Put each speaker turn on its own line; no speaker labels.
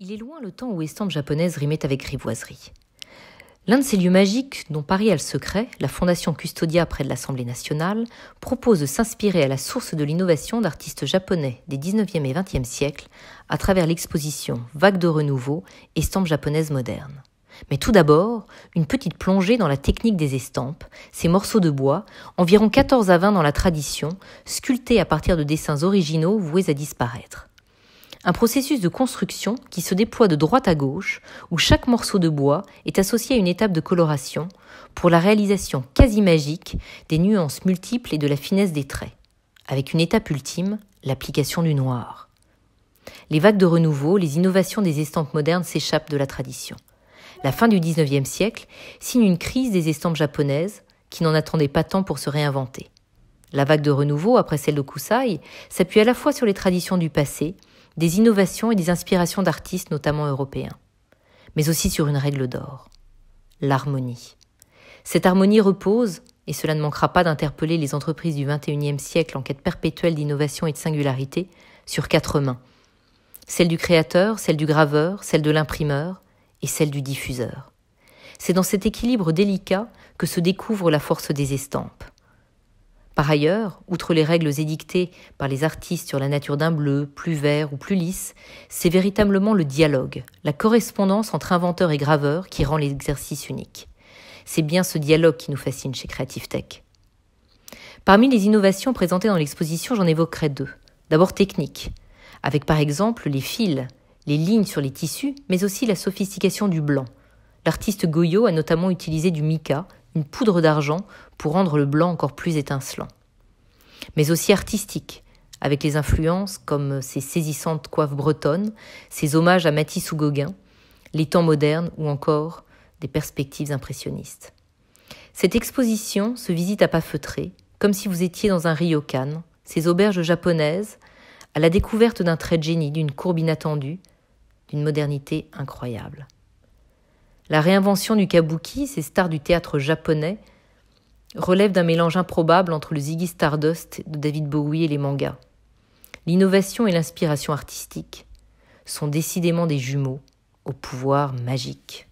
Il est loin le temps où estampes japonaises rimaient avec grivoiserie. L'un de ces lieux magiques dont Paris a le secret, la Fondation Custodia près de l'Assemblée nationale, propose de s'inspirer à la source de l'innovation d'artistes japonais des 19e et 20e siècles à travers l'exposition Vague de renouveau, estampes japonaises modernes. Mais tout d'abord, une petite plongée dans la technique des estampes, ces morceaux de bois, environ 14 à 20 dans la tradition, sculptés à partir de dessins originaux voués à disparaître. Un processus de construction qui se déploie de droite à gauche, où chaque morceau de bois est associé à une étape de coloration pour la réalisation quasi magique des nuances multiples et de la finesse des traits, avec une étape ultime, l'application du noir. Les vagues de renouveau, les innovations des estampes modernes s'échappent de la tradition. La fin du XIXe siècle signe une crise des estampes japonaises qui n'en attendaient pas tant pour se réinventer. La vague de renouveau, après celle de Kusai, s'appuie à la fois sur les traditions du passé, des innovations et des inspirations d'artistes notamment européens, mais aussi sur une règle d'or, l'harmonie. Cette harmonie repose, et cela ne manquera pas d'interpeller les entreprises du XXIe siècle en quête perpétuelle d'innovation et de singularité, sur 4 mains. Celle du créateur, celle du graveur, celle de l'imprimeur et celle du diffuseur. C'est dans cet équilibre délicat que se découvre la force des estampes. Par ailleurs, outre les règles édictées par les artistes sur la nature d'un bleu, plus vert ou plus lisse, c'est véritablement le dialogue, la correspondance entre inventeur et graveur qui rend l'exercice unique. C'est bien ce dialogue qui nous fascine chez Creative Tech. Parmi les innovations présentées dans l'exposition, j'en évoquerai 2. D'abord techniques, avec par exemple les fils, les lignes sur les tissus, mais aussi la sophistication du blanc. L'artiste Goyo a notamment utilisé du mica, une poudre d'argent, pour rendre le blanc encore plus étincelant. Mais aussi artistique, avec les influences comme ces saisissantes coiffes bretonnes, ces hommages à Matisse ou Gauguin, les temps modernes ou encore des perspectives impressionnistes. Cette exposition se visite à pas feutrés, comme si vous étiez dans un ryokan, ces auberges japonaises, à la découverte d'un trait de génie, d'une courbe inattendue, d'une modernité incroyable. La réinvention du kabuki, ces stars du théâtre japonais, relève d'un mélange improbable entre le Ziggy Stardust de David Bowie et les mangas. L'innovation et l'inspiration artistique sont décidément des jumeaux au pouvoir magique.